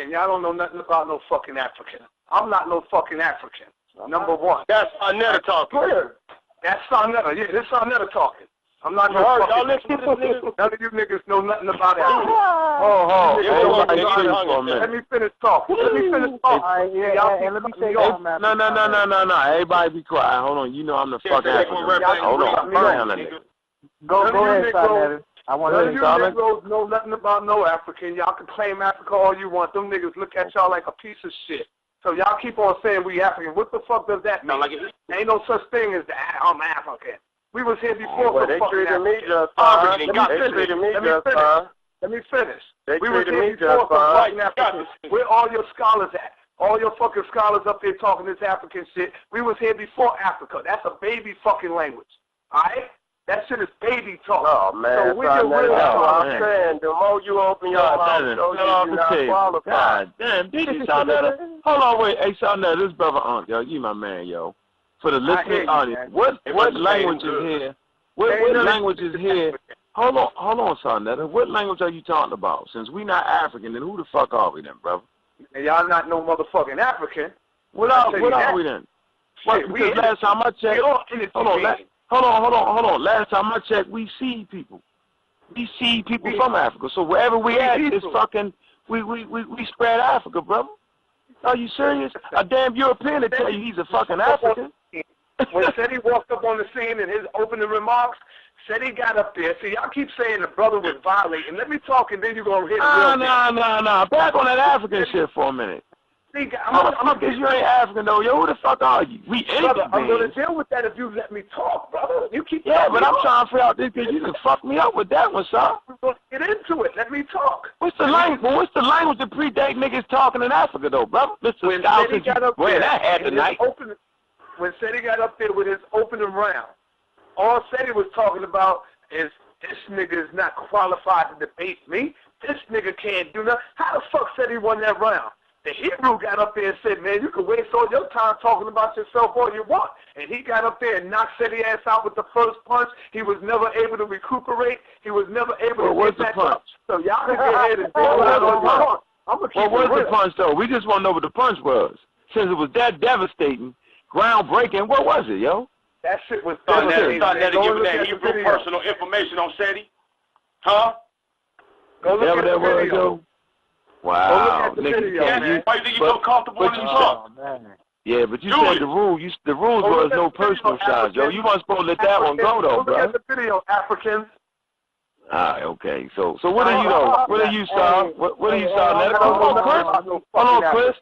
African. Y'all don't know nothing about no fucking African. I'm not no fucking African. Number one. That's Sarnetta talking. That's Sarnetta. Yeah, this Sarnetta talking. I'm not no fucking. Y'all listen to this nigga? None of you niggas know nothing about Africa. Let me finish talking. Let me finish talking. Let me say No. Everybody be quiet. Hold on. You know I'm the fucking African. Hold on. Go ahead, Sarnetta. I want to hear you niggas know nothing about no African. Y'all can claim Africa all you want. Them niggas look at y'all like a piece of shit. So y'all keep on saying we African. What the fuck does that mean? Ain't no such thing as that. I'm African. We was here before. Well, they treated me just fine. Let me finish. We was here before fucking Africans. Where all your scholars at? All your fucking scholars up here talking this African shit. We was here before Africa. That's a baby fucking language. Alright? That shit is baby talk. Oh, man. So I'm saying, the more you open your mouth, you're not qualified. God damn. Did you, Sarnetta? Hold on, wait. Hey, Sarnetta, this brother Unc, yo. You my man, yo. For the listening audience, what language is here? What language is here? Hold on, Sarnetta. What language are you talking about? Since we not African, then who the fuck are we then, brother? And y'all not no motherfucking African. What are we then? Because last time I checked, hold on. Last time I checked, we see people. We see people from Africa. So wherever we at, it's fucking, we spread Africa, brother. Are you serious? A damn European to tell you he's a fucking African. When Seti walked up on the scene in his opening remarks, Seti got up there. See, y'all keep saying the brother was violating. Let me talk and then you're going to hit real No. Back on that African shit for a minute. See, you ain't African, though. Yo, who the fuck are you? We brother, I'm going to deal with that if you let me talk, brother. You keep but I'm trying to figure out this because you can fuck me up with that one, son. Get into it. Let me talk. What's the language that predate niggas talking in Africa, though, brother? When Seti got up there, when Seti got up there with his opening round, all Seti was talking about is this nigga is not qualified to debate me. This nigga can't do nothing. How the fuck Seti won that round? The Hebrew got up there and said, man, you can waste all your time talking about yourself all you want. And he got up there and knocked Seti ass out with the first punch. He was never able to recuperate. He was never able to get back up. So y'all can go ahead and deal out all you want. What was the punch, though? We just want to know what the punch was. Since it was that devastating, groundbreaking, what was it, yo? That shit was devastating. That giving that Hebrew personal information on Seti? Huh? Go look at the video. Wow. Why do you think you so comfortable in the Yeah, but you said the rules was no personal shots, yo. You weren't supposed to let that one go, though, bro. Look at the video, Africans. Okay. So what are you, though? What are you, Sal? What are you, Sal? Hold on, Chris.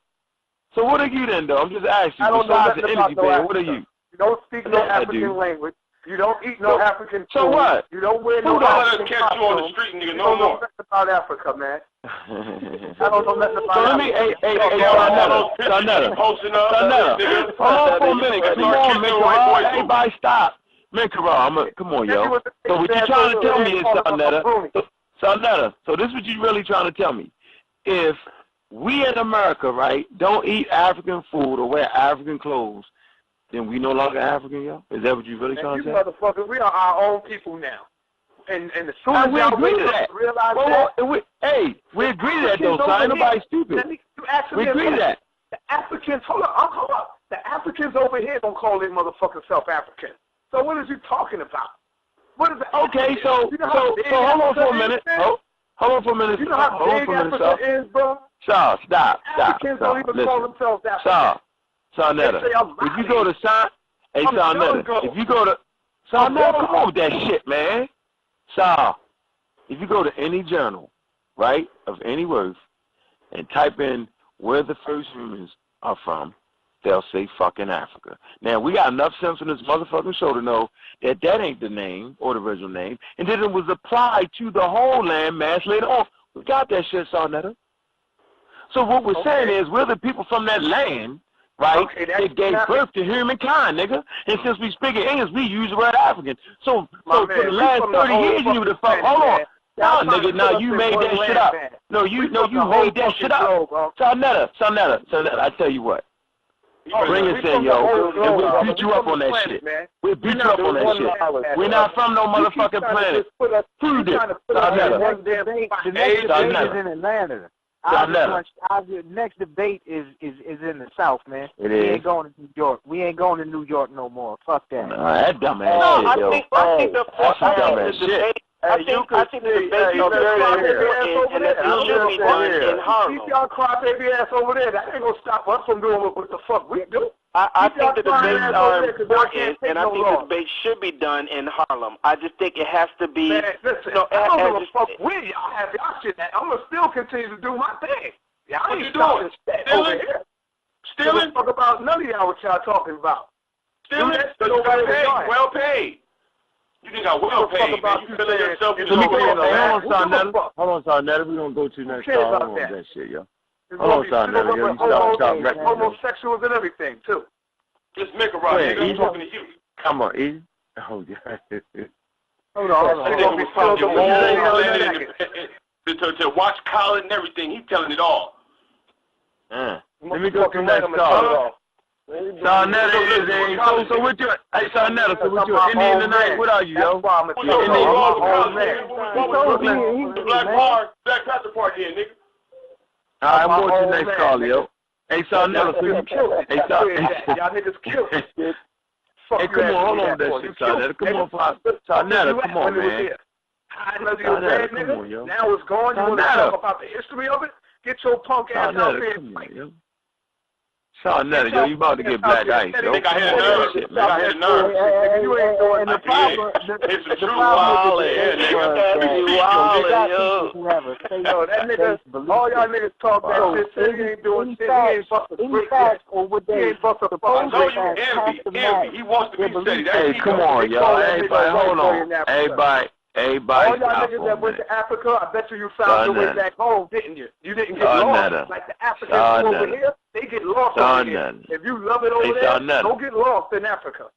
So what are you then, though? I'm just asking you. Besides the energy band, what are you? You don't speak no African language. You don't eat no African food. So what? You don't wear no African catch you on the street, nigga, no more. You don't know nothing about Africa, man. I don't know nothing about so let me, Sarnetta. Hold on for a minute. Come on, Minkara. Everybody stop. Minkara, come on, yo. So what you trying to tell me is, Sarnetta, so this is what you really trying to tell me. If we in America, right, don't eat African food or wear African clothes, then we no longer African, yo? Is that what you really trying to say? You motherfuckers, we are our own people now. And as soon as y'all realize that. We agree to that, though, so ain't nobody stupid. We agree to that. The Africans, hold up. The Africans over here don't call their motherfucking self African. So what is you talking about? What is it? Okay, so hold on for a minute. Hold on for a minute. You know how big Africa is, bro? Stop. Africans don't even call themselves African. Sarnetta, if you go to Sarnetta, if you go to Sarnetta, come on with that shit, man. If you go to any journal, right, of any worth, and type in where the first humans are from, they'll say fucking Africa. Now, we got enough sense in this motherfucking show to know that that ain't the name or the original name, and then it was applied to the whole land mass later on. We got that shit, Sarnetta. So what we're saying is we're the people from that land, right? It gave birth to humankind, nigga. And since we speak English, we use the word African. So for the last 30 years, you the fuck. Hold on. No, nigga, no, you made that shit up. No, you made that shit up. Sarnetta, I tell you what. Bring us in, yo, and we'll beat you up on that shit. We'll beat you up on that shit. We're not from no motherfucking planet. Prove it. The next is in Atlanta. Next debate is in the South, man. We ain't going to New York. We ain't going to New York no more. Fuck that. Nah, that dumb ass No, shit, yo. I think the debate. I think the debate should be done in Harlem. Keep y'all crybaby ass over there. That ain't gonna stop us from doing what the fuck we do. I think the debates are important, and I think the debate should be done in Harlem. I just think it has to be. Man, listen, I don't give a fuck where y'all have y'all shit at. I'm gonna still continue to do my thing. Y'all ain't doing over here. Stealing? Talk about none of y'all what y'all talking about. Stealing? You got paid. Well paid. You didn't got well paid, man. You feeling yourself. Hold on, Sarnetta. We're going to go to next call. Hold on that shit, yo. Hold on, Sarnetta. Yo, you stop homosexuals and everything, too. Just make a right. I'm talking to you. Come on, E. Oh, yeah. Hold on. To watch Colin and everything. He's telling it all. Let me go to next call. Sarnetta so with you, hey Sarnetta, so with you Indian tonight, what are you, yo? Black Panther Party here, nigga. Alright, I'm going to the next call, yo. Hey Sarnetta, so you y'all niggas kill it. Hey, come on, hold on that shit, Sarnetta. Come on, Sarnetta, come on, man. Now it's gone. You want to talk about the history of it? Get your punk ass out there and fight. Sarnetta, yo, you about to get black ice, yo. I hit a nerve. You ain't doing the problem. It's a true wild, yo. That nigga, all y'all niggas talk that shit. He ain't doing shit. He ain't busting bricks yet. He ain't busting the I know you envy. He wants to be steady. Hey, come on, yo. Everybody, hold on. Everybody. All y'all niggas that went to Africa, I bet you found your way back home, didn't you? You didn't get lost like the Africans over here. They get lost over here. If you love it over there, don't get lost in Africa.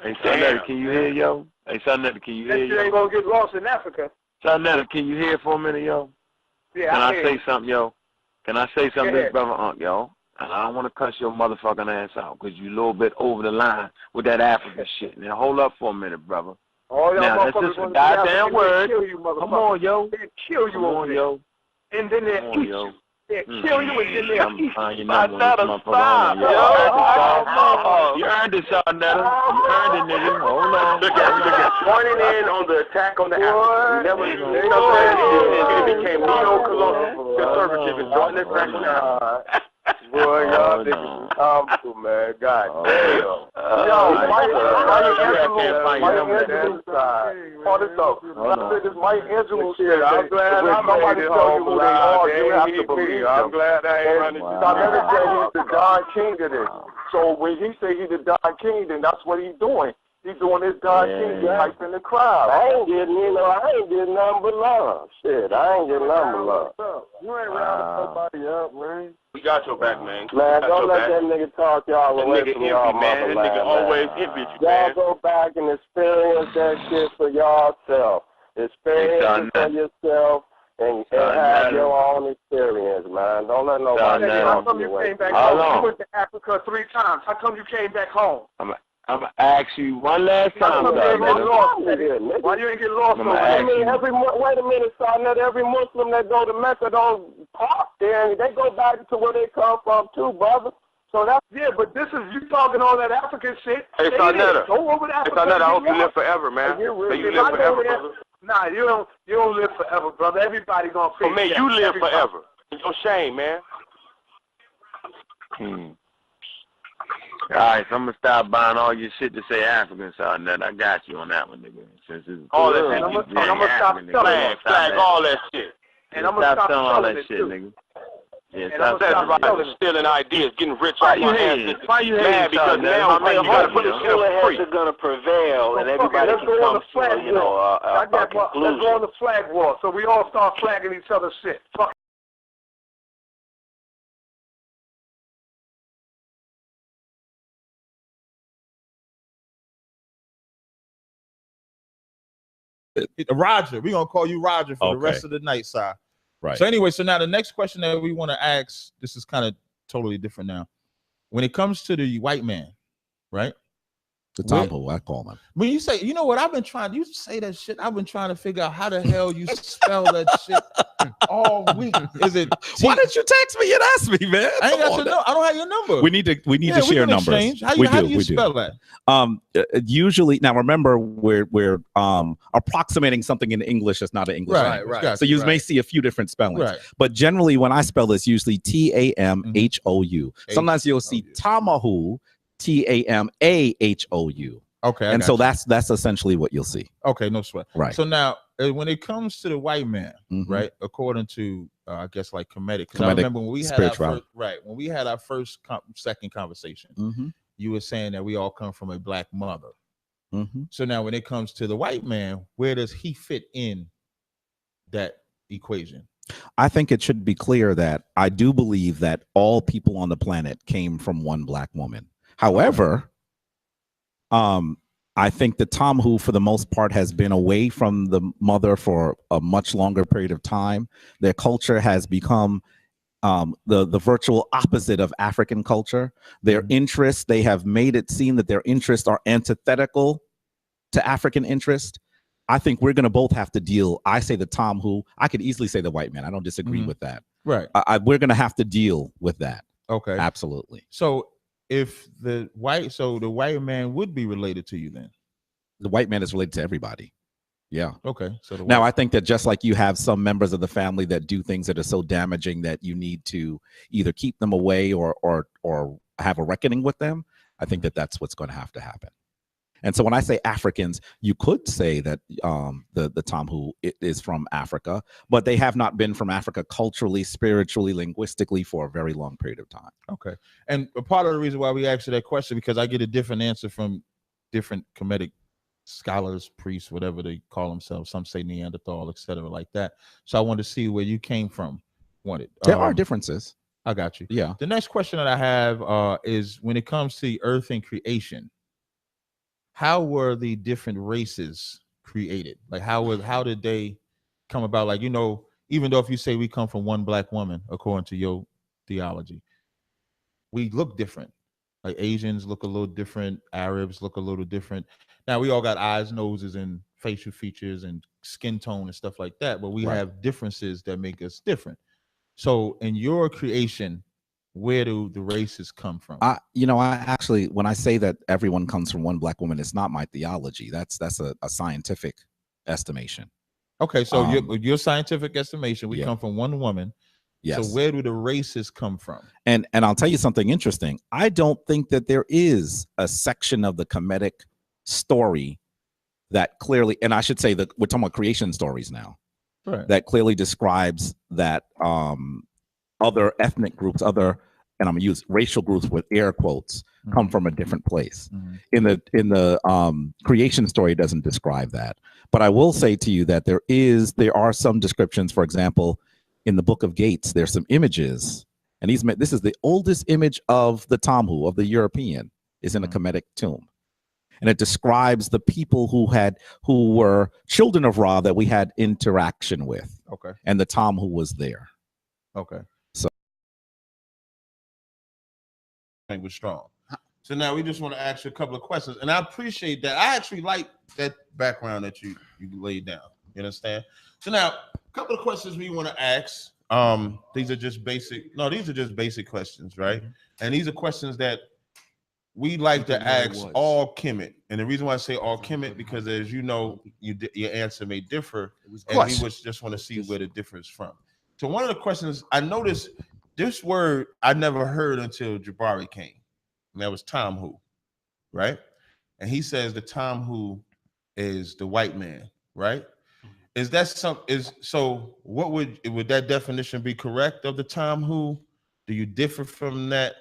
Hey, Sarnetta, can you hear, yo? Hey, Sarnetta, can you hear, yo? You ain't gonna get lost in Africa. Sarnetta, can you hear for a minute, yo? Yeah, can I say something, yo? Can I say something to this brother Unc, yo? And I don't want to cuss your motherfucking ass out because you a little bit over the line with that African shit. Now, hold up for a minute, brother. Now, that's just a goddamn word. Come on, yo. They kill you over there. Yo. And then they eat you. They kill you and then they eat you. You earned it, Sarnetta. You earned it, nigga. Hold on. Look at joining in on the attack on the Africans. It became neo-conservative and joining this back now. Boy, y'all niggas harmful, man. God damn. Yo, Mike Angelo shit. I'm glad somebody told you who they are. You have to believe them. I'm glad I ain't running. I never said he's the Don King of this. So when he say he's the Don King, then that's what he's doing. He's doing his Don King, hyping the crowd. I ain't getting nothing but love. Shit, I ain't getting nothing but love. You ain't rounding nobody up, man. We got your back, man. Man, don't let that nigga talk y'all away from y'all, man. That nigga always envy you, Y'all man. go back and experience that shit for y'allself. Experience it for yourself and have your own experience, man. Don't let nobody How come you came back home? You went to Africa 3 times. How come you came back home? I'm going to ask you one last time, Why you ain't get lost over there? Wait a minute, son. Not every Muslim that go to Mecca don't park there. They go back to where they come from, too, brother. So that's... Yeah, but this is... You talking all that African shit. Hey, Sarnetta. Go over to Africa. Hey, Sarnetta, I hope you live forever, man. You live forever, brother. Nah, you don't live forever, brother. Everybody gonna face man, you live forever. Your shame, man. All right, so I'm going to stop buying all your shit to say African, Sarnetta. I got you on that one, nigga. Since it's all that shit. I'm going to stop selling flag, all that shit. And I'm going to stop selling all that shit, nigga. Yeah, that's right. Stealing ideas, getting rich off my ass. Why you hating? Because now you got to put yourself free. Are going to prevail, and everybody can come to a conclusion. Let's go on the flag war, so we all start flagging each other's shit. Fuck. Roger, we're gonna call you Roger for the rest of the night, sir. Right. So anyway, so now the next question that we want to ask, this is kind of totally different now. When it comes to the white man, right? The Tom who I call them. When you say, you know what, I've been trying, you say that shit, I've been trying to figure out how the hell you spell that shit all week. Is it Why didn't you text me and ask me, man? I ain't got your number. I don't have your number. We need to share numbers. How do you spell that? Usually, now remember, we're approximating something in English that's not an English language. Right. So you may see a few different spellings. Right. But generally, when I spell this, usually Tamhou. Sometimes you'll see Tamahu, Tamahou. Okay. And so that's essentially what you'll see. Okay, no sweat. Right. So now, when it comes to the white man, right, according to I guess like Kemetic, because I remember when we had our first, second conversation, you were saying that we all come from a black mother. So now, when it comes to the white man, where does he fit in that equation? I think it should be clear that I do believe that all people on the planet came from one black woman. However, I think the Tom who, for the most part, has been away from the mother for a much longer period of time. Their culture has become the virtual opposite of African culture. Their interests, they have made it seem that their interests are antithetical to African interest. I think we're going to both have to deal. I say the Tom who, I could easily say the white man. I don't disagree with that. Right. We're going to have to deal with that. Okay. Absolutely. So if the white man would be related to you then? The white man is related to everybody. Yeah. Okay. So now I think that just like you have some members of the family that do things that are so damaging that you need to either keep them away or have a reckoning with them, I think that that's what's going to have to happen. And so when I say Africans, you could say that the Tom who is from Africa, but they have not been from Africa culturally, spiritually, linguistically for a very long period of time. Okay. And a part of the reason why we asked you that question, because I get a different answer from different Kemetic scholars, priests, whatever they call themselves. Some say Neanderthal, etc., like that. So I wanted to see where you came from. There are differences. I got you. Yeah. The next question that I have is when it comes to earth and creation, how were the different races created? Like how did they come about? Like, you know, even though if you say we come from one black woman, according to your theology, we look different. Like Asians look a little different, Arabs look a little different. Now we all got eyes, noses, and facial features and skin tone and stuff like that, but we have differences that make us different. So in your creation, where do the races come from? I actually, when I say that everyone comes from one black woman, it's not my theology. That's a scientific estimation. Okay, so your scientific estimation, we come from one woman. Yes. So where do the races come from? And I'll tell you something interesting. I don't think that there is a section of the Kemetic story that clearly, and I should say that we're talking about creation stories now, that clearly describes that other ethnic groups, and I'm gonna use racial groups with air quotes, come from a different place. In the creation story, it doesn't describe that. But I will say to you that there are some descriptions. For example, in the Book of Gates, there's some images, and this is the oldest image of the Tom who, of the European, is in a Kemetic tomb. And it describes the people who were children of Ra that we had interaction with. Okay. And the Tom who was there. Okay. So I think we're strong. So now we just want to ask you a couple of questions. And I appreciate that. I actually like that background that you laid down. You understand? So now a couple of questions we want to ask. These are just basic questions, right? And these are questions that we like to ask all Kemet. And the reason why I say all Kemet, because as you know, your answer may differ, and we just want to see where the difference from. So one of the questions, I noticed this word I never heard until Jabari came, and that was Tom who, right? And he says the Tom who is the white man, right? Is that so what would that definition be correct of the Tom who? Do you differ from that?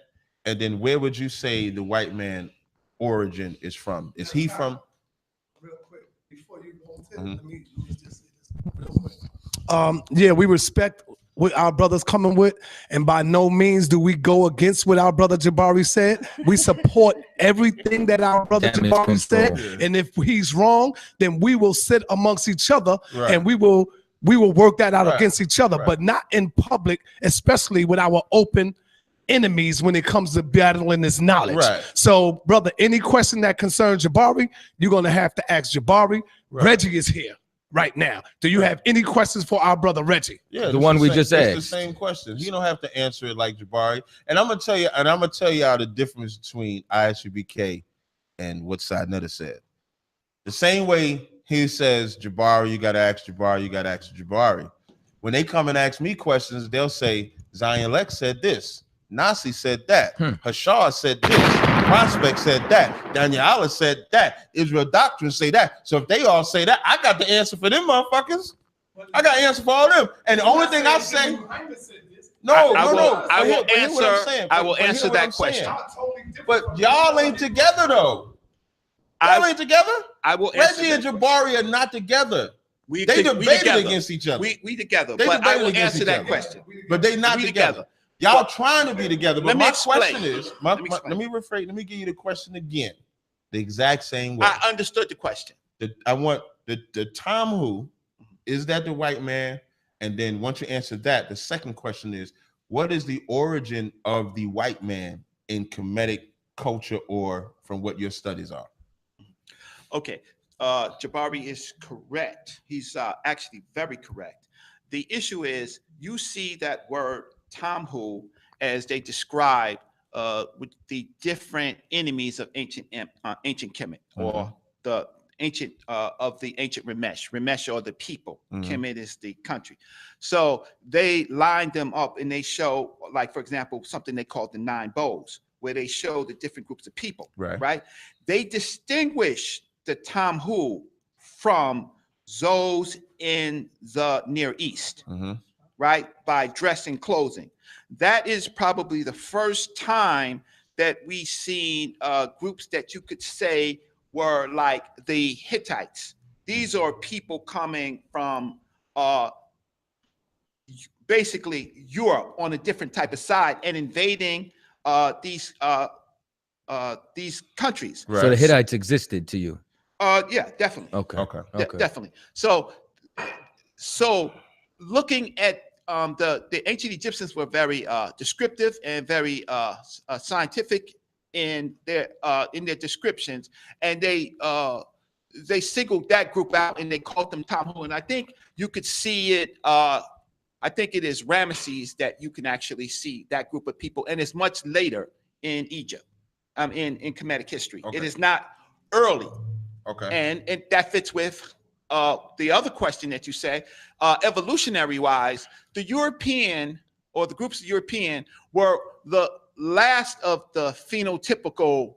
And then where would you say the white man origin is from? Is he from? Real quick, before you go into let me just say this real quick. Yeah, we respect what our brother's coming with, and by no means do we go against what our brother Jabari said. We support everything that our brother Jabari said, and if he's wrong, then we will sit amongst each other and we will work that out against each other, but not in public, especially with our open enemies when it comes to battling this knowledge. Right. So, brother, any question that concerns Jabari, you're going to have to ask Jabari. Right. Reggie is here right now. Do you have any questions for our brother Reggie? Yeah, the one we just asked. It's the same question. You don't have to answer it like Jabari. And I'm gonna tell you, the difference between I.S.U.P.K and what Sidnetta said. The same way he says, Jabari, you gotta ask Jabari, you gotta ask Jabari. When they come and ask me questions, they'll say, Zion Lex said this, Nasi said that, Hashar said this, Prospect said that, Daniel Allah said that, Israel Doctrine say that. So if they all say that, I got the answer for them motherfuckers. I got an answer for all them. And the only thing I say, I will answer that question. But y'all ain't together though. Y'all ain't together. I will. Reggie and Jabari are not together. They debated against each other. We together. But I will answer that question. But they not together. Y'all trying to be together. But my question is, let me rephrase. Let me give you the question again, the exact same way. I understood the question. I want the Tom who is that the white man? And then once you answer that, the second question is, what is the origin of the white man in Kemetic culture or from what your studies are? Okay, Jabari is correct. He's actually very correct. The issue is you see that word Tamhu as they describe with the different enemies of ancient Kemet or the ancient of the ancient Ramesh. Ramesh are the people. Kemet is the country. So they line them up and they show, like for example, something they call the 9 bowls, where they show the different groups of people. Right? They distinguish the Tamhu from those in the Near East, right? By dress and clothing. That is probably the first time that we seen groups that you could say were like the Hittites. These are people coming from basically Europe on a different type of side and invading these countries. Right. So the Hittites existed to you? Yeah, definitely. Okay. Definitely. So looking at the ancient Egyptians were very descriptive and very scientific in their descriptions, and they singled that group out and they called them Tamhu. And I think you could see it. I think it is Ramesses that you can actually see that group of people, and it's much later in Egypt, in Kemetic history. It is not early. And that fits with the other question that you say, evolutionary wise, the European or the groups of European were the last of the phenotypical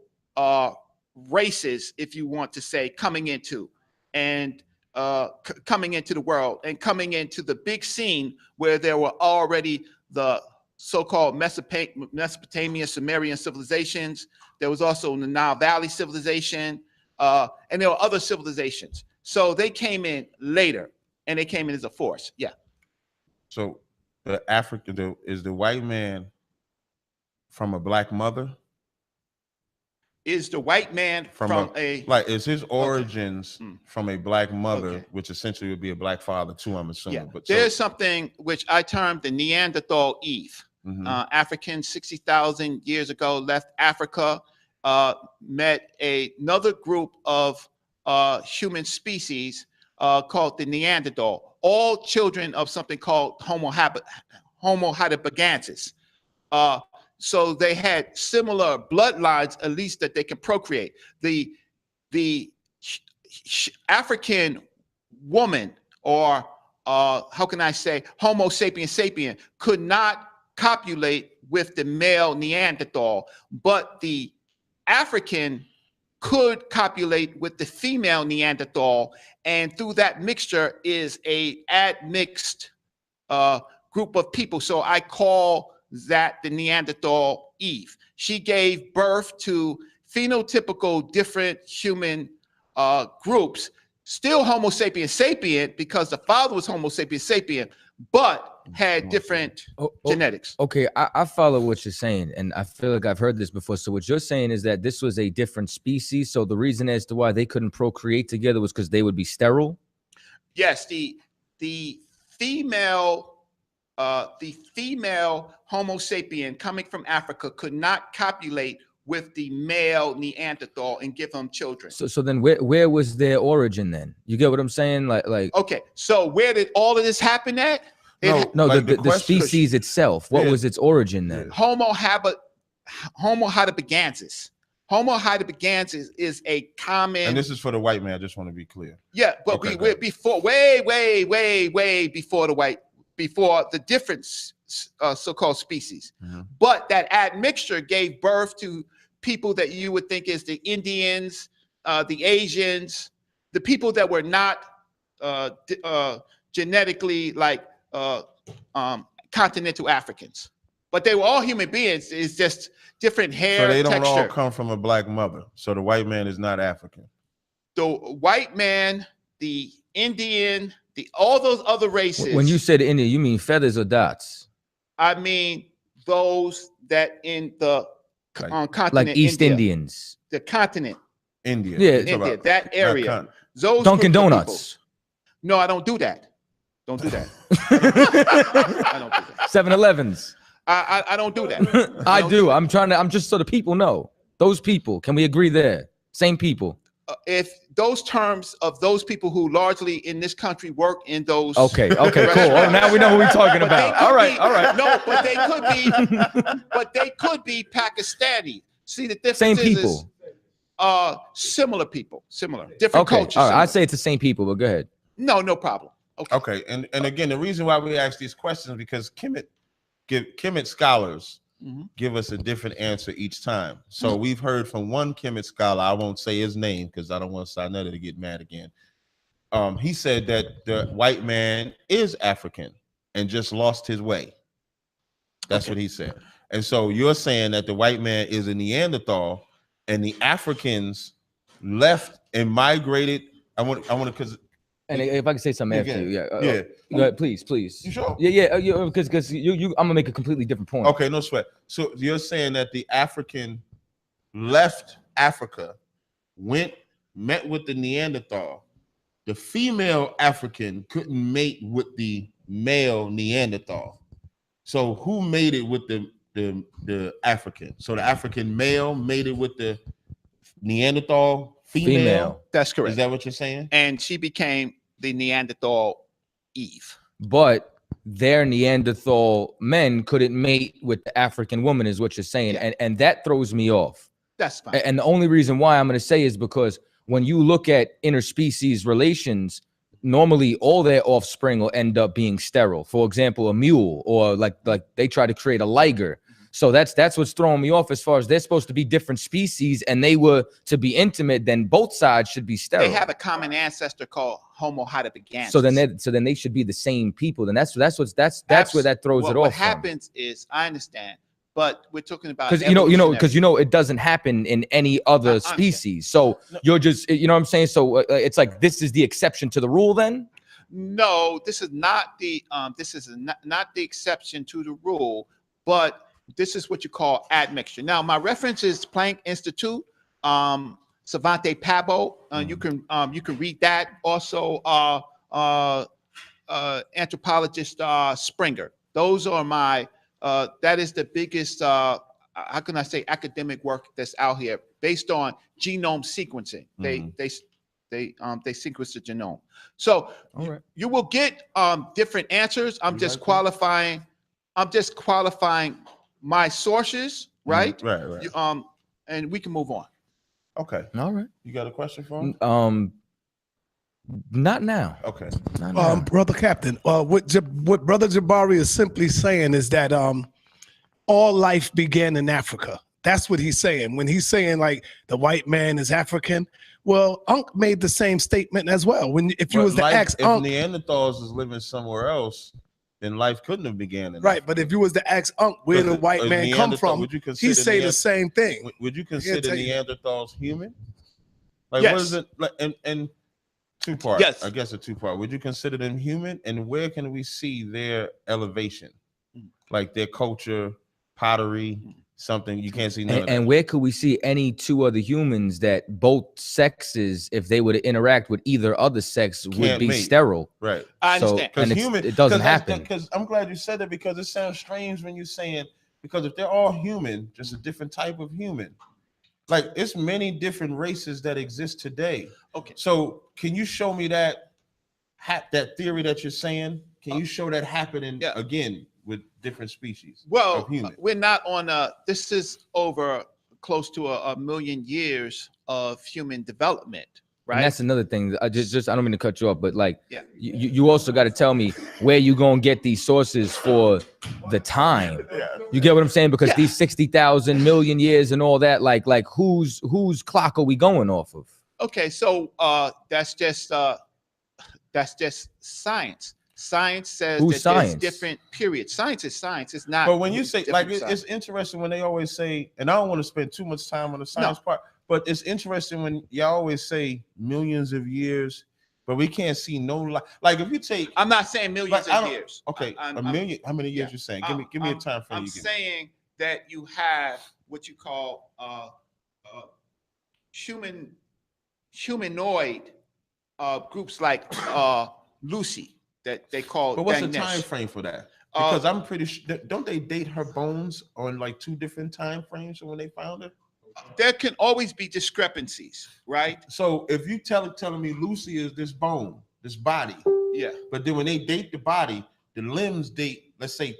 races, if you want to say, coming into the world and coming into the big scene where there were already the so-called Mesopotamia, Sumerian civilizations. There was also the Nile Valley civilization, and there were other civilizations. So they came in later, and they came in as a force. Yeah. So is the white man from a black mother? Is the white man from is his origins from a black mother, which essentially would be a black father too, I'm assuming. Yeah. But there's something which I termed the Neanderthal Eve. Africans 60,000 years ago left Africa, met another group of human species called the Neanderthal, all children of something called Homo heidelbergensis. So they had similar bloodlines, at least that they can procreate. The African woman, or how can I say, Homo sapiens sapien, could not copulate with the male Neanderthal, but the African could copulate with the female Neanderthal, and through that mixture is a admixed group of people. So I call that the Neanderthal Eve. She gave birth to phenotypical different human groups, still Homo sapiens sapien, because the father was Homo sapiens sapien, but had different genetics. Okay, I follow what you're saying, and I feel like I've heard this before. So what you're saying is that this was a different species. So the reason as to why they couldn't procreate together was because they would be sterile? Yes, the female the female Homo sapien coming from Africa could not copulate with the male Neanderthal and give them children. So then where was their origin then? You get what I'm saying? Like okay, so where did all of this happen at? No, like the species itself. What was its origin then? Homo heidelbergensis. Homo heidelbergensis is a common. And this is for the white man. I just want to be clear. Yeah, but we're before, way before before the different so-called species. But that admixture gave birth to people that you would think is the Indians, the Asians, the people that were not genetically like continental Africans, but they were all human beings. It's just different hair. So they don't texture. all come from a black mother. So the white man is not African. The white man, the Indian, all those other races. When you said Indian, you mean feathers or dots? I mean those that in the continent, like East India, Indians, the continent, India, India, that area. Those Dunkin' Donuts. No, I don't do that. Don't do that. I don't do that. 7-Elevens. I don't do that. I do. I'm just so the people know. Those people. Can we agree there? Same people. If those terms of those people who largely in this country work in those. Okay, cool. Oh, now we know who we're talking about. All right. No, but they could be Pakistani. See, the difference Same people. Similar people, different cultures. All right, I'd say it's the same people, but go ahead. No problem. Okay. And again, the reason why we ask these questions is because Kemet scholars give us a different answer each time. So we've heard from one Kemet scholar, I won't say his name because I don't want Sinetta to get mad again. He said that the white man is African and just lost his way. That's what he said. And so you're saying that the white man is a Neanderthal and the Africans left and migrated. I want to, because. And if I can say something after you, go ahead, please. You sure? Yeah, because I'm gonna make a completely different point. Okay, no sweat. So you're saying that the African left Africa, met with the Neanderthal. The female African couldn't mate with the male Neanderthal. So who mated with the African? So the African male mated with the Neanderthal female. That's correct. Is that what you're saying? And she became the Neanderthal Eve. But their Neanderthal men couldn't mate with the African woman, is what you're saying, and that throws me off. That's fine. And the only reason why I'm going to say is because when you look at interspecies relations, normally all their offspring will end up being sterile. For example, a mule, or like they try to create a liger. So that's what's throwing me off as far as they're supposed to be different species and they were to be intimate, then both sides should be sterile. They have a common ancestor called Homo heidelbergensis. So then they should be the same people. Then that's where that throws it off. What happens is, I understand, but we're talking about because it doesn't happen in any other species. So you're just what I'm saying. So it's like this is the exception to the rule then. No, this is not the not the exception to the rule, but this is what you call admixture. Now, my reference is Planck Institute, Savante Pabo. You can read that. Also, anthropologist Springer. Those are my. That is the biggest. How can I say academic work that's out here based on genome sequencing. They sequence the genome. So you will get different answers. I'm just qualifying my sources, right? Right. And we can move on. Okay. All right. You got a question for him? Not now. Okay. Not now. Brother Captain, what Brother Jabari is simply saying is that all life began in Africa. That's what he's saying. When he's saying like the white man is African, well, Unc made the same statement as well. If you was to ask Unc, if Neanderthals is living somewhere else, then life couldn't have began in right. Africa. But if you was to ask Unc where the white man come from, he say the same thing. Would you consider Neanderthals human? Like yes. what is it like? And two parts. Yes. I guess a two-part. Would you consider them human? And where can we see their elevation, like their culture, pottery, something. You can't see none of that. And where could we see any two other humans that both sexes, if they were to interact with either other sex, would be sterile? Right. I understand. Because it doesn't happen. Because I'm glad you said that, because it sounds strange when you're saying, because if they're all human, just a different type of human. Like, it's many different races that exist today. Okay. So can you show me that theory that you're saying? Can you show that happening again with different species? Well, we're not on this is over close to a million years of human development, right? And that's another thing. I just I don't mean to cut you off, but like you also got to tell me where you gonna get these sources for the time. You get what I'm saying? Because these 60,000 million years and all that, like whose clock are we going off of? Okay, so that's just science. Science says there's different periods. Science is science. It's not. But when you say, like, it's interesting when they always say, and I don't want to spend too much time on the science part, but it's interesting when y'all always say millions of years, but we can't see no light. Like, if you take, I'm not saying millions of years. Okay, a million. How many years you saying? Give me a time frame. I'm saying that you have what you call humanoid groups like Lucy. That they call. But what's the time frame for that? Because I'm pretty sure, don't they date her bones on like 2 different time frames when they found her? There can always be discrepancies, right? So if you telling me Lucy is this bone, this body, but then when they date the body, the limbs date, let's say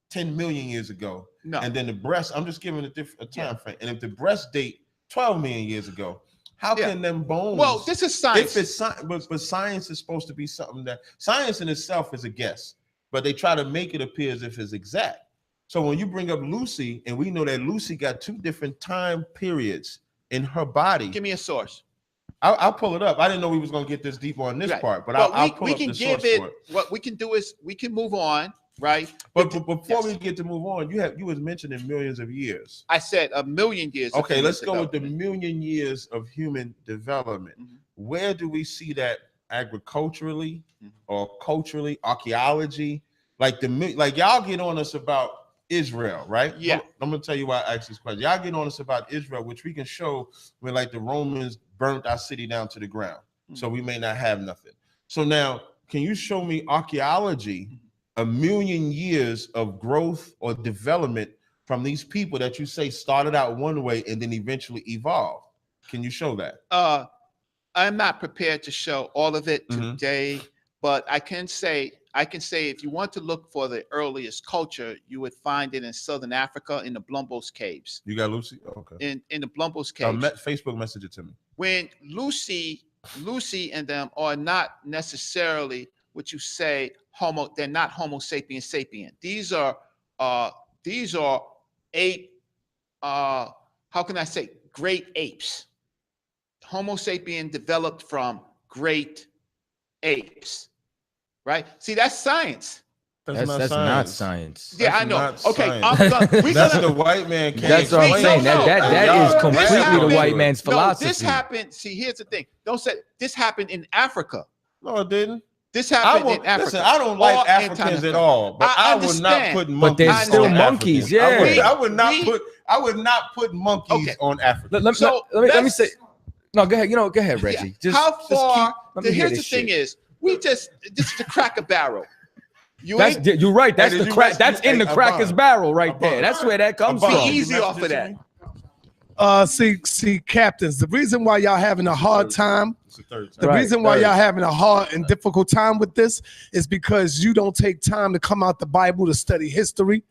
10 million years ago, and then the breast, I'm just giving a time frame, and if the breast date 12 million years ago, how can them bones? Well, this is science. If it's but science is supposed to be something that science in itself is a guess, but they try to make it appear as if it's exact. So when you bring up Lucy, and we know that Lucy got 2 different time periods in her body. Give me a source. I'll pull it up. I didn't know we was gonna get this deep on this part, but I'll pull up the source for it. What we can do is we can move on. Right, but before we get to move on, you was mentioning millions of years. I said a million years. Okay, let's go with the million years of human development. Where do we see that agriculturally or culturally, archaeology? Like y'all get on us about Israel, right? Yeah. I'm gonna tell you why I asked this question. Y'all get on us about Israel, which we can show when like the Romans burnt our city down to the ground, so we may not have nothing. So now, can you show me archaeology? A million years of growth or development from these people that you say started out one way and then eventually evolved. Can you show that? I'm not prepared to show all of it today, but I can say if you want to look for the earliest culture, you would find it in Southern Africa in the Blombos Caves. You got Lucy? Okay. In the Blombos Caves. Facebook message it to me. When Lucy and them are not necessarily what you say they're not Homo sapiens sapien. These are ape, how can I say, great apes. Homo sapien developed from great apes, right? See, that's science. That's not science. Yeah, I know. Okay, that's the white man. That's what I'm saying. That is completely the white man's philosophy. No, this happened. See, here's the thing. Don't say this happened in Africa. No, it didn't. This happened in Africa. Listen, I don't like Africans at all, but I would not put monkeys. But they're still monkeys. Yeah, I would not put monkeys on Africa. Let me say. No, go ahead. Go ahead, Reggie. Yeah. How far? Here's the thing: is this is the Cracker Barrel. You're right. That's the crack. That's in the Cracker's barrel right there. That's where that comes from. Be easy off of that. See, captains, the reason why y'all having a hard time, reason why y'all having a hard and difficult time with this is because you don't take time to come out the Bible to study history.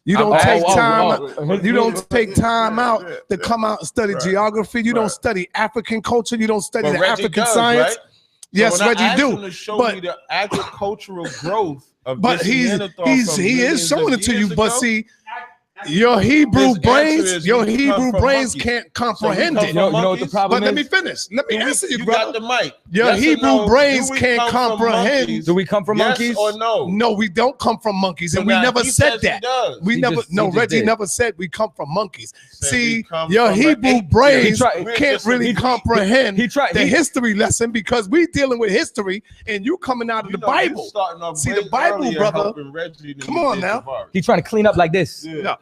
You don't take time. You don't take time out to come out and study geography. You don't study African culture. You don't study the African science. Right? Yes, so Reggie do. To show me the agricultural growth of he is showing it to you. But see, your Hebrew brains can't comprehend it. You know what the problem is? But let me finish. Let me answer you, brother. Got the mic. Your Hebrew brains can't comprehend. Do we come from monkeys? Or no? No, we don't come from monkeys, and we never said that. We never. No, Reggie never said we come from monkeys. See, your Hebrew brains can't really comprehend the history lesson because we dealing with history, and you coming out of the Bible. See, the Bible, brother. Come on now. He's trying to clean up like this. No.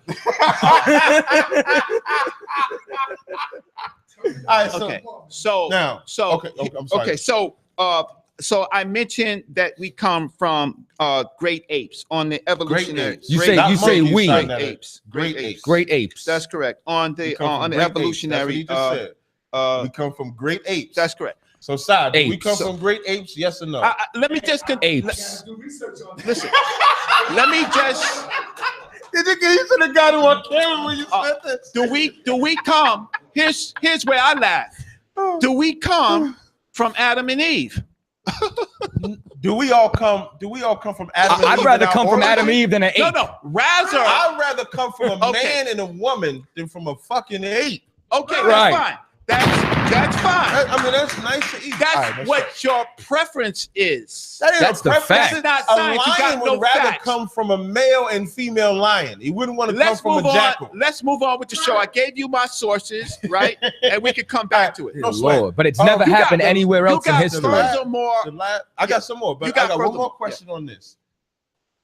All right, Okay. So now, so I'm sorry. okay. So I mentioned that we come from great apes on the evolutionary. You say we. Great apes. Great apes. That's correct. On the evolutionary. We come from great apes. That's correct. So, Side, do we come from great apes? Yes or no? Let me just apes. Listen. Let me just. You should have got it on camera when you said this. Do we come? Here's where I laugh. Do we come from Adam and Eve? Do we all come from Adam and Eve? I'd rather come from Adam and Eve than an ape. No, rather. I'd rather come from a man and a woman than from a fucking ape. Okay, that's fine. That's fine. I mean, that's nice to eat. That's what your preference is. That's the fact. This is not A science. lion would rather come from a male and female lion. He wouldn't want to come from a jackal. Let's move on with the show. I gave you my sources, right? And we can come back to it. No Lord, but it's never happened anywhere else in history. I got some more, but I got one more question on this.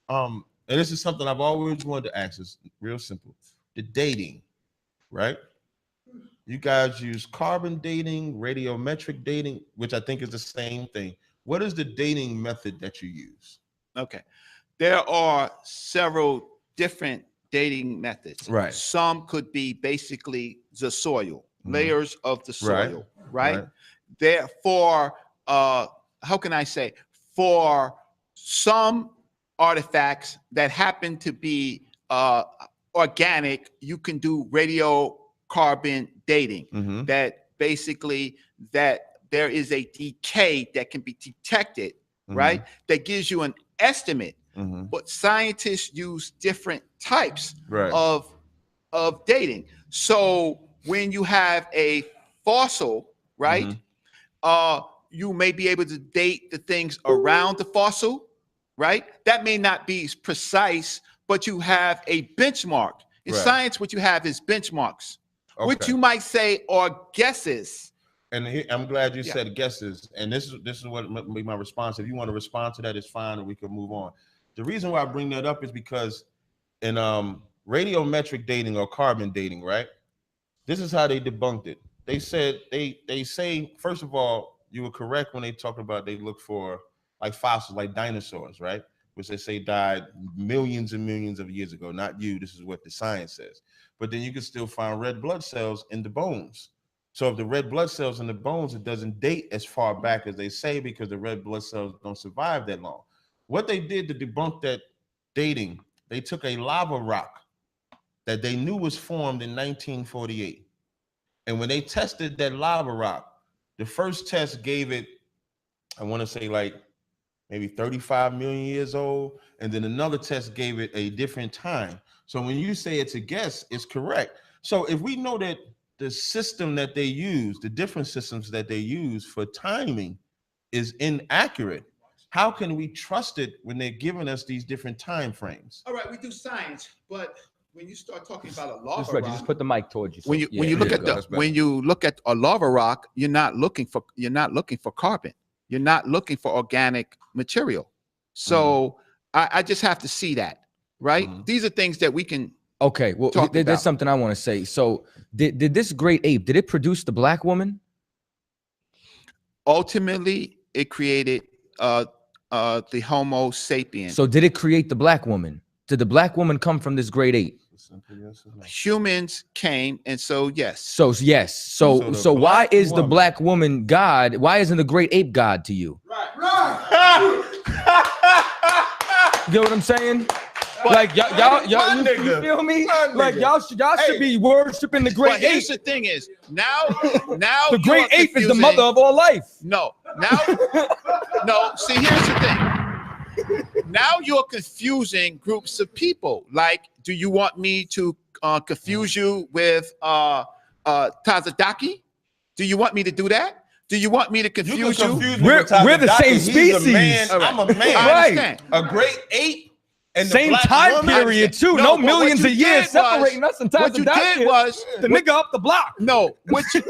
And this is something I've always wanted to ask. It's real simple. The dating, right? You guys use carbon dating, radiometric dating, which I think is the same thing. What is the dating method that you use? Okay. There are several different dating methods. Right. Some could be basically the soil, layers of the soil, right? Therefore, how can I say? For some artifacts that happen to be organic, you can do radiocarbon dating. That basically that there is a decay that can be detected, right? That gives you an estimate. But scientists use different types of dating. So when you have a fossil, right? You may be able to date the things around the fossil, right? That may not be precise, but you have a benchmark. In science, what you have is benchmarks. Which you might say are guesses. And I'm glad you said guesses. And this is what would be my response. If you want to respond to that, it's fine, and we can move on. The reason why I bring that up is because in radiometric dating or carbon dating, right? This is how they debunked it. They said they say, first of all, you were correct when they talk about they look for like fossils, like dinosaurs, right? Which they say died millions and millions of years ago. Not you. This is what the science says. But then you can still find red blood cells in the bones. So if the red blood cells in the bones, it doesn't date as far back as they say because the red blood cells don't survive that long. What they did to debunk that dating, they took a lava rock that they knew was formed in 1948. And when they tested that lava rock, the first test gave it, I want to say like maybe 35 million years old. And then another test gave it a different time. So when you say it's a guess, it's correct. So if we know that the system that they use, the different systems that they use for timing is inaccurate, how can we trust it when they're giving us these different time frames? All right, we do science, but when you start talking about a lava rock, just put the mic towards you. When you look at a lava rock, you're not looking for carbon. You're not looking for organic material. So I just have to see that. Right? These are things that we can. Okay, well, there's something I want to say. So, did this great ape? Did it produce the black woman? Ultimately, it created the Homo sapiens. So, did it create the black woman? Did the black woman come from this great ape? Humans came, and so yes. So yes. So why is the black woman God? Why isn't the great ape God to you? Right. You get what I'm saying? Like y'all, you feel me? Like y'all should be worshiping the great ape. Here's the thing: is now the great ape is the mother of all life. No. See, here's the thing. Now you're confusing groups of people. Like, do you want me to confuse you with Tazadaki? Do you want me to do that? Do you want me to confuse you? We're the same species. I'm a man. Right. A great ape. And same time period too. No millions of years separating us. And what you did was the nigga up the block. No, what you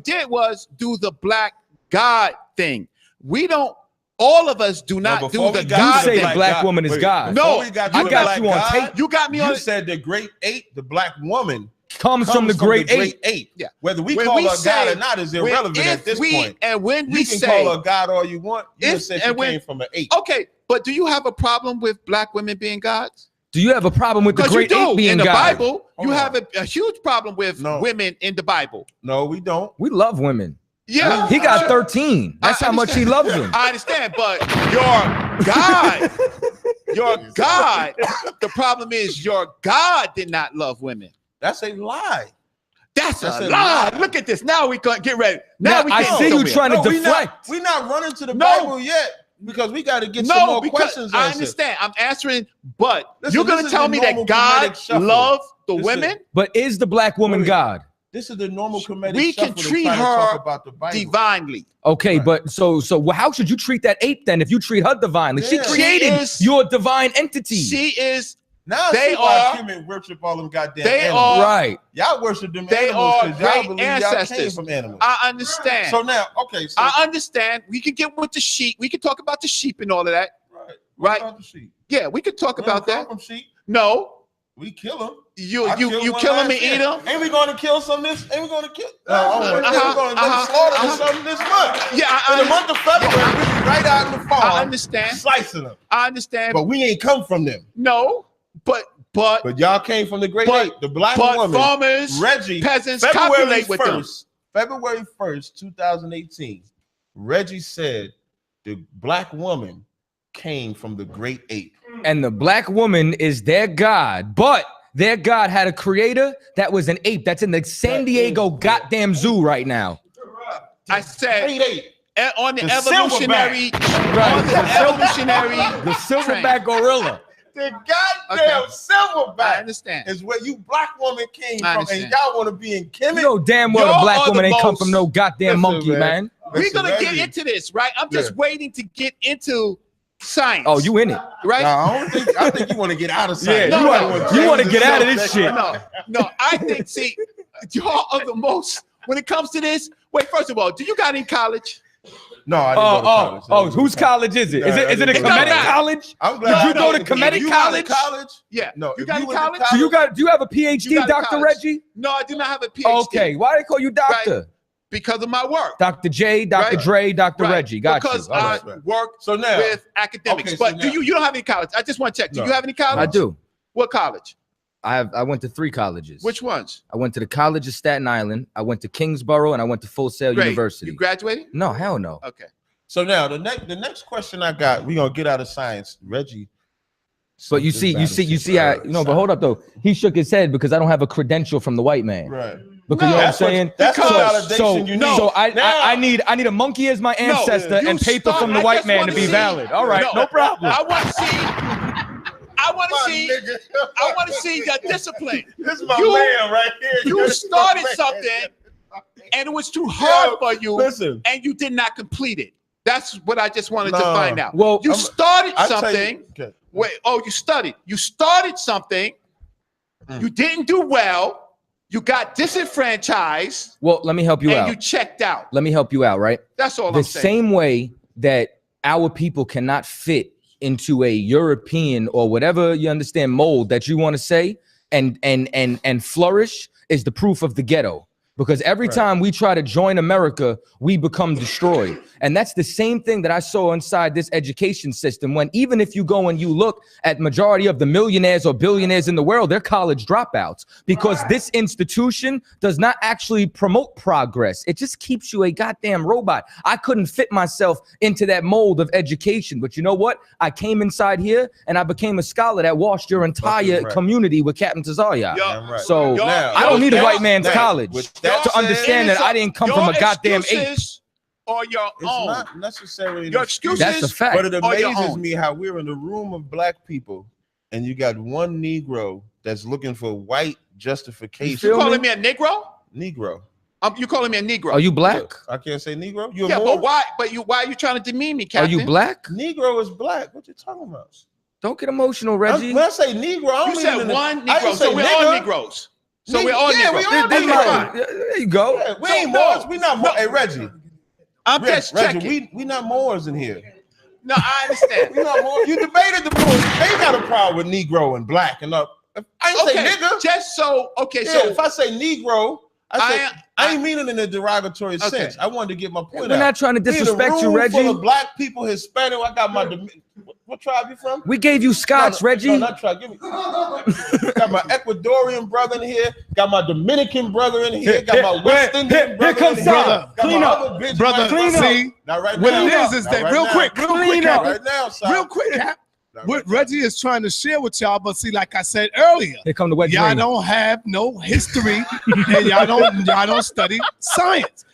did was do the black God thing. We don't all of us do not do the God. You say the black woman is God. No, I got you on tape. You got me on. You said the great eight, the black woman comes from the great eight. Yeah. Whether we call her God or not is irrelevant at this point. And when we can say call her God all you want, you just said she came from an 8. Okay, but do you have a problem with black women being gods? Do you have a problem with the great eight being in the God? Bible? You have a huge problem with women in the Bible. No, we don't. We love women. Yeah, he got 13. That's how much he loves them. I understand, but your God, the problem is your God did not love women. That's a lie. That's a lie. Look at this. Now we can get ready. Now we I see you trying to deflect. We're not running to the Bible yet because we got to get some more questions answered. I understand. I'm answering, but you're going to tell me that God loved the women? But is the black woman God? This is the normal comedic we can treat her about the Bible. divinely. Okay, but so how should you treat that ape then if you treat her divinely? She created your divine entity. She is. Now they are. Human worship all them goddamn they animals. are right. Y'all worship them they animals are y'all believe ancestors. Y'all came from animals. I understand. So now, okay. So I understand. We can get with the sheep. We can talk about the sheep and all of that. Right. Right. About the sheep? Yeah, we could talk about that. From sheep. No. We kill them. You kill them and eat them. Ain't we going to kill some this? Ain't we going to kill? We're going to slaughter some this month. Yeah, in the month of February, we be right out in the farm. I understand. Slicing them. I understand. But we ain't come from them. No, but y'all came from the great eight, the black woman, farmers, Reggie, peasants, February copulate with them. February 1st, 2018. Reggie said the black woman came from the great ape. And the black woman is their God, but their God had a creator that was an ape that's in the San Diego goddamn zoo right now. I said on the evolutionary, the silverback gorilla. The goddamn silverback. I understand. Is where you black woman came from, and y'all want to be in Kemet. You know damn well a black woman ain't come from no goddamn monkey, man. We're gonna get into this, right? I'm just waiting to get into science. Oh, you in it, No, right? I think you want to get out of science. Yeah, you want to get out of this shit. No, I think. See, y'all are the most when it comes to this. Wait, first of all, do you got any college? No, I didn't go to college. Whose college is it? Is it a Kemetic college? I'm glad. Did you go to Kemetic college? Yeah. No. You got any college? So do you have a PhD, Dr. Reggie? No, I do not have a PhD. Okay, why they call you doctor? Right. Because of my work. Dr. J, Dr. Dre, Dr. Reggie. Got because you. I work with academics. But do you don't have any college? I just want to check. Do you have any college? I do. What college? I went to 3 colleges. Which ones? I went to the College of Staten Island. I went to Kingsborough, and I went to Full Sail University. You graduated? No, hell no. Okay. So now the next question I got, we're gonna get out of science, Reggie. But you see how but hold up though. He shook his head because I don't have a credential from the white man. Right. Because you know what I'm saying? That's the validation you need. So I need a monkey as my ancestor and paper from the white man to be valid. All right, no problem. I want to see the discipline. This is my man right here. You started something and it was too hard for you, and you did not complete it. That's what I just wanted to find out. Well, you started something. You studied. You started something. You didn't do well. You got disenfranchised. Well, let me help you out. And you checked out. Let me help you out, right? That's all I'm saying. The same way that our people cannot fit into a European or whatever you understand mold that you want to say and flourish is the proof of the ghetto. Because every time we try to join America, we become destroyed. And that's the same thing that I saw inside this education system, when even if you go and you look at majority of the millionaires or billionaires in the world, they're college dropouts, because this institution does not actually promote progress. It just keeps you a goddamn robot. I couldn't fit myself into that mold of education. But you know what? I came inside here and I became a scholar that washed your entire community with Captain Tazaria. So I don't need a white man's college to understand that I didn't come from a goddamn ape. Or your it's own. Not necessarily your excuses. That's a fact. But it amazes me how we're in the room of black people and you got one Negro that's looking for white justification. You calling me a Negro? Negro. You calling me a Negro? Are you black? I can't say Negro. You but why? Why are you trying to demean me, Captain? Are you black? Negro is black. What you talking about? Don't get emotional, Reggie. When I say Negro, I don't you said one Negro. So we're all Negroes. So we're all Negroes. We all Negroes. There you go. Yeah, we ain't Moors. We not Moors. Hey, Reggie. I'm just checking. Reggie, we not Moors in here. No, I understand. You debated the rules. They got a problem with Negro and black and up. I ain't say nigga. Just so so if I say Negro, I ain't meaning in a derogatory sense. I wanted to get my point out. We're not trying to disrespect you, Reggie. Full of black people, Hispanic. I got my what tribe you from? We gave you Scotch, Reggie. No, not tribe. Give me. Got my Ecuadorian brother in here. Got my Dominican brother in here. Got my West Indian brother. Here comes in brother. Here. Clean up, brother. Clean up. See, what it is that real quick, real quick, Cap. What Reggie is trying to share with y'all, but see, like I said earlier, here come the wet y'all dream. don't have no history and y'all don't study science.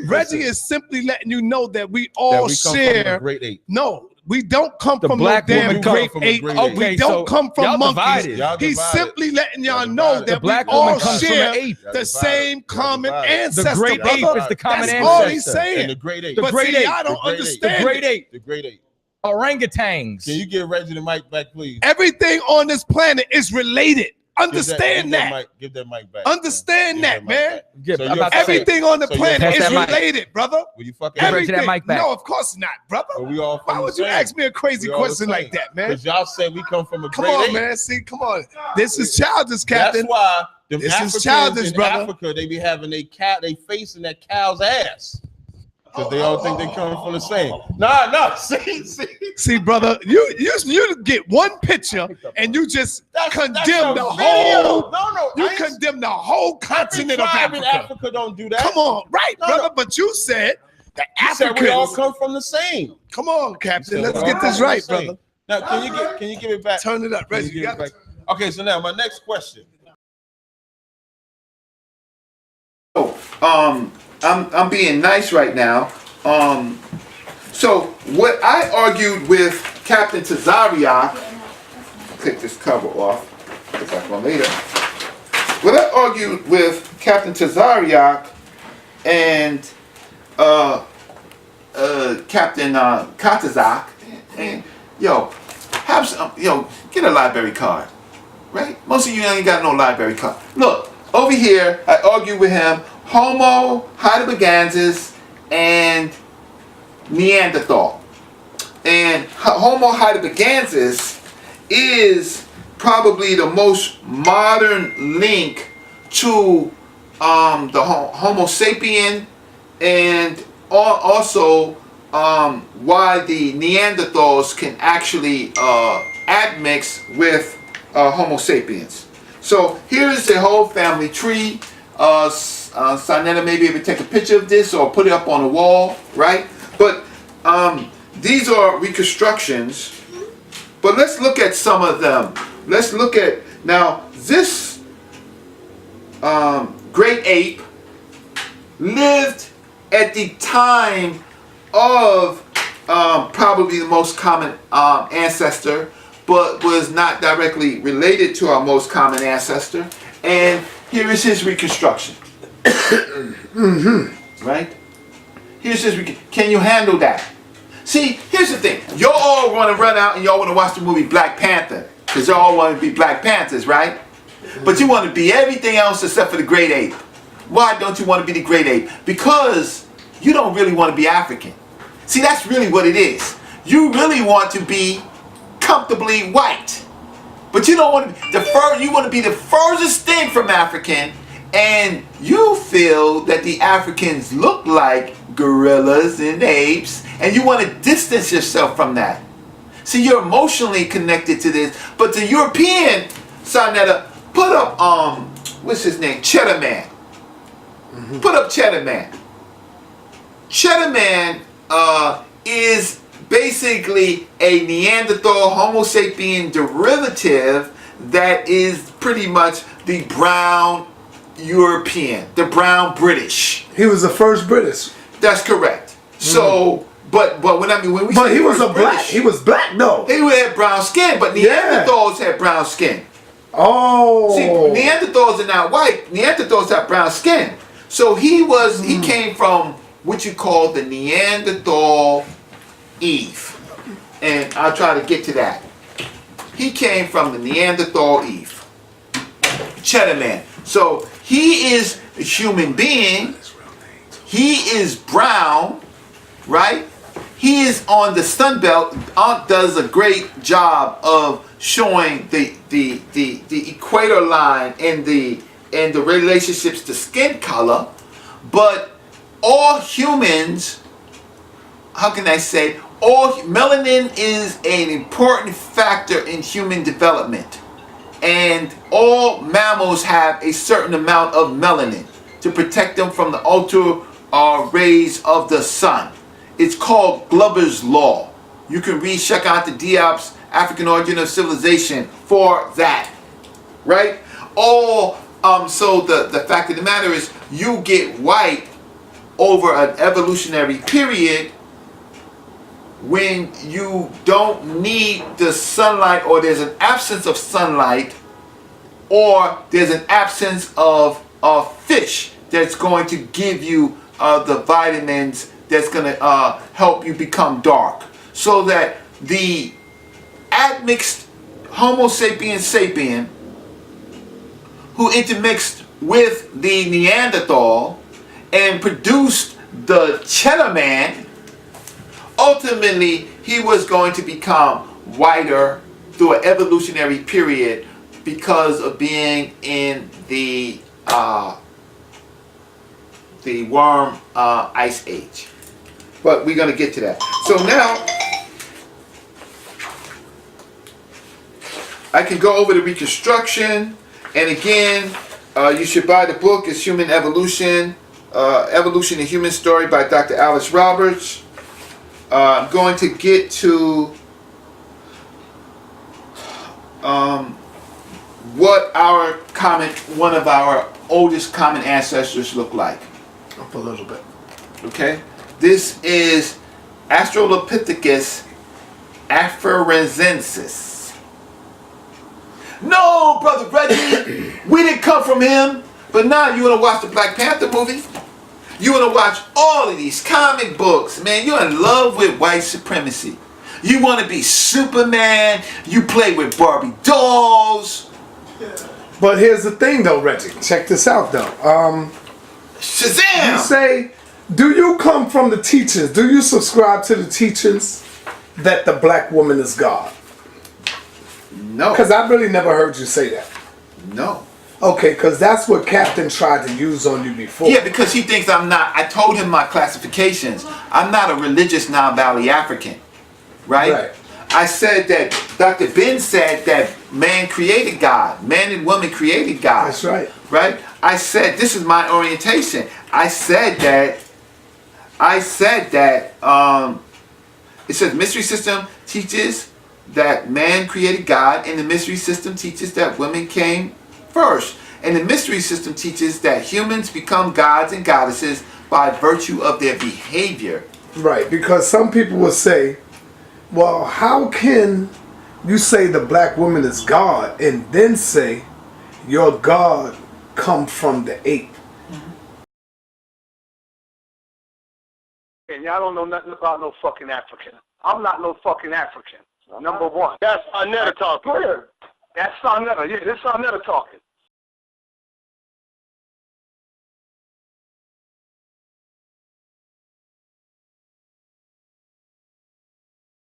Reggie is simply letting you know that we all share. No, we don't come from no damn great ape. We don't come from monkeys. He's simply letting y'all know that we all share the same common ancestor. The great ape is the common ancestor. That's all he's saying. And the great ape. But see, y'all don't understand. The great ape. The great ape. Orangutans. Can you give Reggie the mic back, please? Everything on this planet is related. Understand that. Give that mic back. Understand that, man. Everything on the planet is related, brother. Will you fucking everything? That mic back? No, of course not, brother. Why would you ask me a crazy question like that, man? Because y'all said we come from a great ape. Man. See, come on. This is childish, Captain. That's why this is childish, brother. Africa, they be having they face in that cow's ass. Because they all think they come from the same. Nah. See, brother, you get one picture and you just condemn the whole. You condemn the whole continent of Africa. Africa don't do that. Come on, right, brother? But you said the Africans. We all come from the same. Come on, Captain. Let's get this right, brother. Now, can you give it back? Turn it up, Reggie. You got it. Okay, so now my next question. I'm being nice right now. So what I argued with Captain Tazariak, take this cover off, put that one later. What I argued with Captain Tazariak and Captain Katazak, and have some, get a library card, right? Most of you ain't got no library card. Look, over here, I argued with him. Homo heidelbergensis and Neanderthal. And Homo heidelbergensis is probably the most modern link to the Homo sapien, and also why the Neanderthals can actually admix with Homo sapiens. So here's the whole family tree. Sanetta may be able to take a picture of this or put it up on the wall, right? But these are reconstructions. But let's look at some of them. Let's look at, now this great ape lived at the time of probably the most common ancestor, but was not directly related to our most common ancestor. And here is his reconstruction. Right? Here's his can you handle that? See, here's the thing. Y'all all want to run out and y'all want to watch the movie Black Panther. Because y'all want to be Black Panthers, right? But you want to be everything else except for the great ape. Why don't you want to be the great ape? Because you don't really want to be African. See, that's really what it is. You really want to be comfortably white. But you don't want to be you want to be the furthest thing from African, and you feel that the Africans look like gorillas and apes, and you want to distance yourself from that. See, you're emotionally connected to this, but the European Sanetta put up what's his name? Cheddar Man. Put up Cheddar Man. Cheddar Man is basically a Neanderthal Homo sapien derivative that is pretty much the brown European, the brown British. He was the first British. That's correct. So, but when we but he was a black. He was black though. He had brown skin, but Neanderthals had brown skin. Oh. See, Neanderthals are not white. Neanderthals have brown skin. So he came from what you call the Neanderthal Eve. And I'll try to get to that. He came from the Neanderthal Eve. Cheddar Man. So he is a human being. He is brown, right? he is on the Sun Belt. Aunt does a great job of showing the equator line and the relationships to skin color, but all humans, how can I say, melanin is an important factor in human development, and all mammals have a certain amount of melanin to protect them from the ultra rays of the sun. It's called Glover's Law. You can read check out the Diop's African Origin of Civilization for that, right? So the fact of the matter is, you get white over an evolutionary period when you don't need the sunlight, or there's an absence of sunlight, or there's an absence of fish that's going to give you the vitamins that's going to help you become dark. So that the admixed Homo sapiens sapien, who intermixed with the Neanderthal and produced the Cheddar Man, ultimately he was going to become whiter through an evolutionary period because of being in the warm ice age. But we're going to get to that. So now I can go over the Reconstruction, and again, you should buy the book. It's Human Evolution, Evolution: A Human Story by Dr. Alice Roberts. I'm going to get to what one of our oldest common ancestors look like. Up a little bit. Okay, this is Australopithecus afarensis. No, Brother Reggie, we didn't come from him. But now you want to watch the Black Panther movie? You want to watch all of these comic books, man. You're in love with white supremacy. You want to be Superman. You play with Barbie dolls. But here's the thing, though, Reggie. Check this out, though. Shazam! You say, do you come from the teachers? Do you subscribe to the teachings that the black woman is God? No. Because I really never heard you say that. No. Okay, because that's what Captain tried to use on you before. Yeah, because he thinks I'm not. I told him my classifications. I'm not a religious non-Valley African, right? I said that Dr. Ben said that man created God. Man and woman created God. That's right. Right? I said, this is my orientation. I said that it says mystery system teaches that man created God, and the mystery system teaches that women came first. And the mystery system teaches that humans become gods and goddesses by virtue of their behavior. Right, because some people will say, well, how can you say the black woman is God and then say your God come from the ape? And y'all don't know nothing about no fucking African. I'm not no fucking African. Number one. That's Arnetta talking. That's Arnetta. Yeah, this is Arnetta talking.